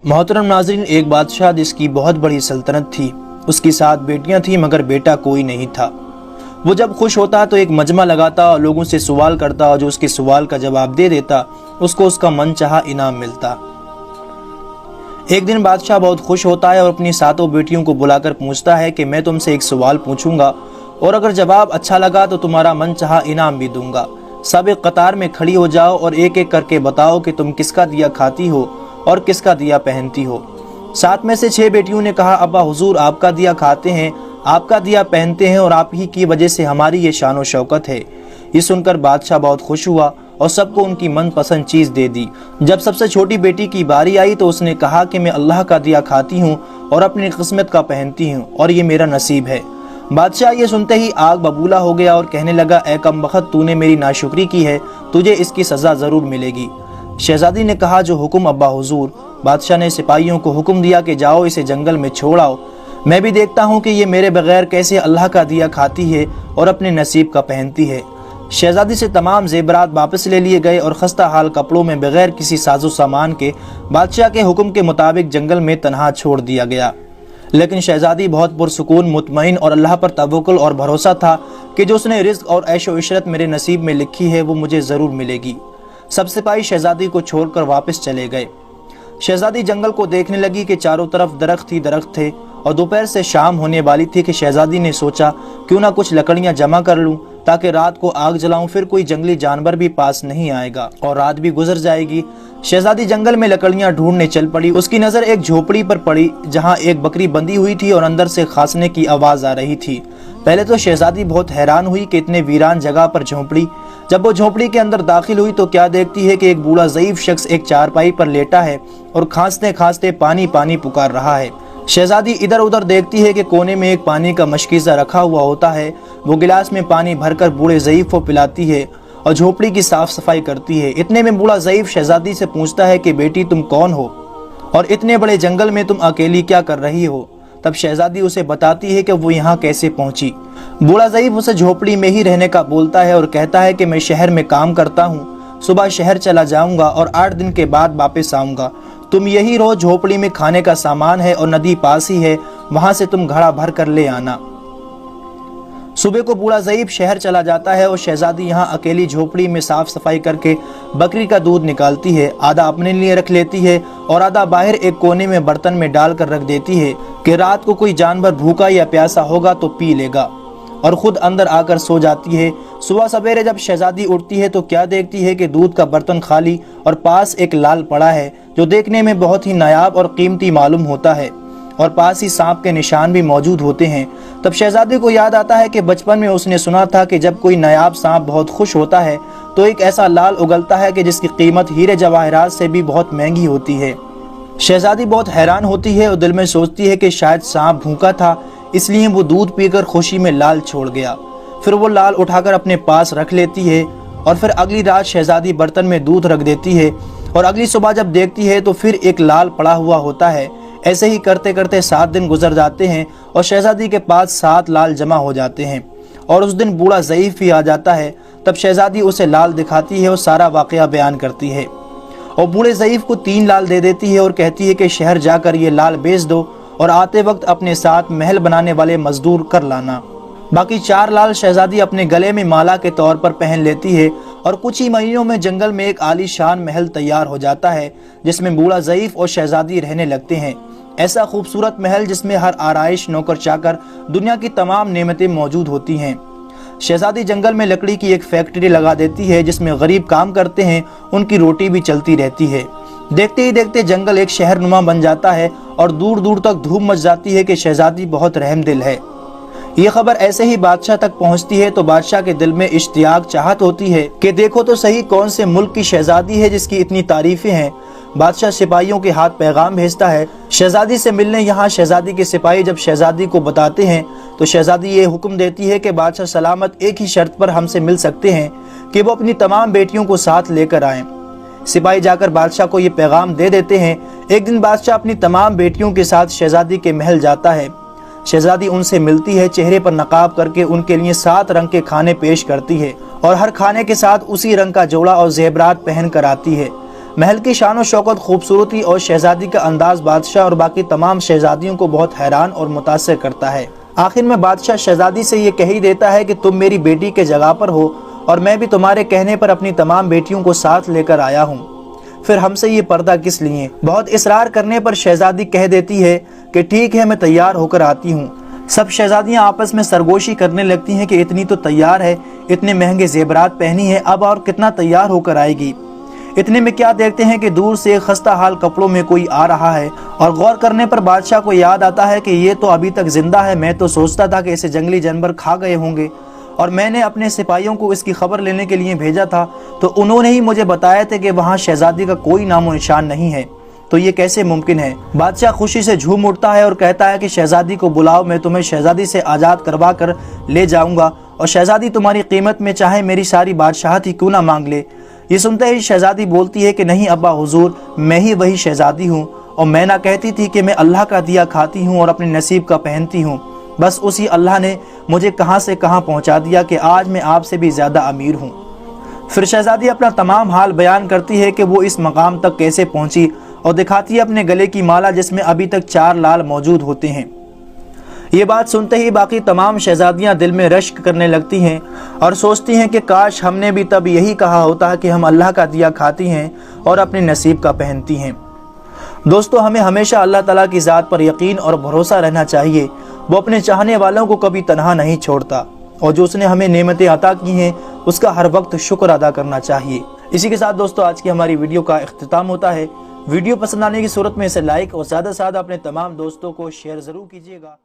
मोहतरम नाज़रीन, एक बादशाह जिसकी बहुत बड़ी सल्तनत थी, उसकी 7 बेटियां थीं मगर बेटा कोई नहीं था। वो जब खुश होता तो एक मजमा लगाता और लोगों से सवाल करता और जो उसके सवाल का जवाब दे देता उसको उसका मनचाहा इनाम मिलता। एक दिन बादशाह बहुत खुश होता है और अपनी 7 बेटियों को बुलाकर पूछता है कि मैं तुमसे एक सवाल पूछूंगा और अगर जवाब अच्छा लगा तो तुम्हारा मनचाहा इनाम भी दूंगा। सब एक कतार में खड़ी हो जाओ और एक एक करके बताओ कि तुम किसका दिया खाती हो और किसका दिया पहनती हो। 7 में से 6 बेटियों ने कहा, अब्बा हुजूर आपका दिया खाते हैं, आपका दिया पहनते हैं और आप ही की वजह से हमारी ये शान और शौकत है। ये सुनकर बादशाह बहुत खुश हुआ और सबको उनकी मनपसंद चीज़ दे दी। जब सबसे छोटी बेटी की बारी आई तो उसने कहा कि मैं अल्लाह का दिया खाती हूँ और अपनी किस्मत का पहनती हूँ और ये मेरा नसीब है। बादशाह ये सुनते ही आग बबूला हो गया और कहने लगा, ऐ कमबख्त, तूने मेरी नाशुक्री की है, तुझे इसकी सज़ा ज़रूर मिलेगी। शहजादी ने कहा, जो हुक्म अब्बा हुजूर। बादशाह ने सिपाहियों को हुक्म दिया कि जाओ इसे जंगल में छोड़ आओ, मैं भी देखता हूँ कि ये मेरे बगैर कैसे अल्लाह का दिया खाती है और अपने नसीब का पहनती है। शहजादी से तमाम जेवरात वापस ले लिए गए और खस्ता हाल कपड़ों में बगैर किसी साजो सामान के बादशाह के हुक्म के मुताबिक जंगल में तनहा छोड़ दिया गया। लेकिन शहजादी बहुत पुरसुकून, मुतमईन और अल्लाह पर तवक्कुल और भरोसा था कि जो उसने रिज़्क़ और ऐशो इशरत मेरे नसीब में लिखी है वो मुझे ज़रूर मिलेगी। सब सिपाही शहजादी को छोड़कर वापस चले गए। शहजादी जंगल को देखने लगी कि चारों तरफ दरख्त ही दरख्त थे और दोपहर से शाम होने वाली थी कि शहजादी ने सोचा क्यों ना कुछ लकड़ियां जमा कर लूं ताकि रात को आग जलाऊं, फिर कोई जंगली जानवर भी पास नहीं आएगा और रात भी गुजर जाएगी। शहजादी जंगल में लकड़ियां ढूंढने चल पड़ी। उसकी नज़र एक झोपड़ी पर पड़ी जहां एक बकरी बंधी हुई थी और अंदर से खांसने की आवाज़ आ रही थी। पहले तो शहजादी बहुत हैरान हुई कि इतने वीरान जगह पर झोंपड़ी। जब वो झोंपड़ी के अंदर दाखिल हुई तो क्या देखती है कि एक बूढ़ा ज़ईफ शख्स एक चारपाई पर लेटा है और खांसते खांसते पानी पानी पुकार रहा है। शहजादी इधर उधर देखती है कि कोने में एक पानी का मशकीज़ा रखा हुआ होता है। वो गिलास में पानी भरकर बूढ़े ज़ईफ को पिलाती है और झोपड़ी की साफ सफाई करती है। इतने में बूढ़ा ज़ईफ शहजादी से पूछता है कि बेटी तुम कौन हो और इतने बड़े जंगल में तुम अकेली क्या कर रही हो। तब शहजादी उसे बताती है कि वो यहाँ कैसे पहुंची। बूढ़ा ज़ईफ उसे झोपड़ी में ही रहने का बोलता है और कहता है कि मैं शहर में काम करता हूँ, सुबह शहर चला जाऊंगा और 8 दिन के बाद वापस आऊंगा। तुम यही रहो, झोपड़ी में खाने का सामान है और नदी पास ही है, वहां से तुम घड़ा भर कर ले आना। सुबह को बूढ़ा ज़ईफ शहर चला जाता है और शहजादी यहाँ अकेली झोपड़ी में साफ सफाई करके बकरी का दूध निकालती है। आधा अपने लिए रख लेती है और आधा बाहर एक कोने में बर्तन में डालकर रख देती है कि रात को कोई जानवर भूखा या प्यासा होगा तो पी लेगा, और खुद अंदर आकर सो जाती है। सुबह सवेरे जब शहजादी उठती है तो क्या देखती है कि दूध का बर्तन खाली और पास एक लाल पड़ा है जो देखने में बहुत ही नायाब और कीमती मालूम होता है और पास ही सांप के निशान भी मौजूद होते हैं। तब शहजादी को याद आता है कि बचपन में उसने सुना था कि जब कोई नायाब सांप बहुत खुश होता है तो एक ऐसा लाल उगलता है कि जिसकी कीमत हीरे जवाहरात से भी बहुत महंगी होती है। शहजादी बहुत हैरान होती है और दिल में सोचती है कि शायद सांप भूखा था, इसलिए वो दूध पीकर खुशी में लाल छोड़ गया। फिर वो लाल उठाकर अपने पास रख लेती है और फिर अगली रात शहजादी बर्तन में दूध रख देती है और अगली सुबह जब देखती है तो फिर एक लाल पड़ा हुआ होता है। ऐसे ही करते करते 7 दिन गुजर जाते हैं और शहजादी के पास 7 लाल जमा हो जाते हैं और उस दिन बूढ़ा ज़ईफ भी आ जाता है। तब शहजादी उसे लाल दिखाती है और सारा वाक़या बयान करती है और बूढ़े ज़ईफ को 3 लाल दे देती है और कहती है कि शहर जाकर ये लाल बेच दो और आते वक्त अपने साथ महल बनाने वाले मजदूर कर लाना। बाकी 4 लाल शहजादी अपने गले में माला के तौर पर पहन लेती है और कुछ ही महीनों में जंगल में एक आलीशान महल तैयार हो जाता है जिसमें बूढ़ा ज़ईफ और शहजादी रहने लगते हैं। ऐसा खूबसूरत महल जिसमें हर आराइश, नौकर चाकर, दुनिया की तमाम नेमतें मौजूद होती हैं। शहजादी जंगल में लकड़ी की एक फैक्ट्री लगा देती है जिसमें गरीब काम करते हैं, उनकी रोटी भी चलती रहती है। देखते ही देखते जंगल एक शहरनुमा बन जाता है और दूर दूर तक धूम मच जाती है कि शहजादी बहुत रहमदिल है। ये खबर ऐसे ही बादशाह तक पहुंचती है तो बादशाह के दिल में इश्तियाक चाहत होती है कि देखो तो सही कौन से मुल्क की शहजादी है जिसकी इतनी तारीफें हैं। बादशाह सिपाहियों के हाथ पैगाम भेजता है शहजादी से मिलने। यहाँ शहजादी के सिपाही जब शहजादी को बताते हैं तो शहजादी ये हुक्म देती है कि बादशाह सलामत एक ही शर्त पर हमसे मिल सकते हैं कि वो अपनी तमाम बेटियों को साथ लेकर आएं। सिपाही जाकर बादशाह को ये पैगाम दे देते हैं। एक दिन बादशाह अपनी तमाम बेटियों के साथ शहजादी के महल जाता है। शहजादी उनसे मिलती है, चेहरे पर नकाब करके उनके लिए 7 रंग के खाने पेश करती है और हर खाने के साथ उसी रंग का जोड़ा और जेवरात पहन कर आती है। महल की शान और शौकत, खूबसूरती और शहजादी का अंदाज बादशाह और बाकी तमाम शहजादियों को बहुत हैरान और मुतासिर करता है। आखिर में बादशाह शहजादी से ये कह ही देता है कि तुम मेरी बेटी के जगह पर हो और मैं भी तुम्हारे कहने पर अपनी तमाम बेटियों को साथ लेकर आया हूँ, फिर हमसे ये पर्दा किस लिए? बहुत इसरार करने पर शहजादी कह देती है कि ठीक है, मैं तैयार होकर आती हूँ। सब शहजादियाँ आपस में सरगोशी करने लगती हैं कि इतनी तो तैयार है, इतने महंगे जेवरात पहनी है, अब और कितना तैयार होकर आएगी। इतने में क्या देखते हैं कि दूर से खस्ता हाल कपड़ों में कोई आ रहा है और गौर करने पर बादशाह को याद आता है कि ये तो अभी तक जिंदा है। मैं तो सोचता था कि इसे जंगली जानवर खा गए होंगे और मैंने अपने सिपाहियों को इसकी खबर लेने के लिए भेजा था, तो उन्होंने ही मुझे बताया था कि वहाँ शहजादी का कोई नामो निशान नहीं है। तो ये कैसे मुमकिन है? बादशाह खुशी से झूम उठता है और कहता है कि शहजादी को बुलाओ, मैं तुम्हें शहजादी से आज़ाद करवा कर ले जाऊंगा और शहजादी तुम्हारी कीमत में चाहे मेरी सारी बादशाहत ही क्यों ना मांग ले। ये सुनते ही शहजादी बोलती है कि नहीं अब्बा हुजूर, मैं ही वही शहजादी हूँ और मैं ना कहती थी कि मैं अल्लाह का दिया खाती हूँ और अपने नसीब का पहनती हूँ। बस उसी अल्लाह ने मुझे कहाँ से कहाँ पहुँचा दिया कि आज मैं आपसे भी ज़्यादा अमीर हूँ। फिर शहजादी अपना तमाम हाल बयान करती है कि वो इस मकाम तक कैसे पहुँची और दिखाती है अपने गले की माला जिसमें अभी तक 4 लाल मौजूद होते हैं। ये बात सुनते ही बाकी तमाम शहजादियाँ दिल में रश्क करने लगती हैं और सोचती हैं कि काश हमने भी तब यही कहा होता कि हम अल्लाह का दिया खाती हैं और अपने नसीब का पहनती हैं। दोस्तों, हमें हमेशा अल्लाह ताला की ज़ात पर यकीन और भरोसा रहना चाहिए। वो अपने चाहने वालों को कभी तनहा नहीं छोड़ता और जो उसने हमें नेमतें अता की हैं उसका हर वक्त शुक्र अदा करना चाहिए। इसी के साथ दोस्तों आज की हमारी वीडियो का इख्तिताम होता है। वीडियो पसंद आने की सूरत में इसे लाइक और ज़्यादा से ज़्यादा अपने तमाम दोस्तों को शेयर ज़रूर कीजिएगा।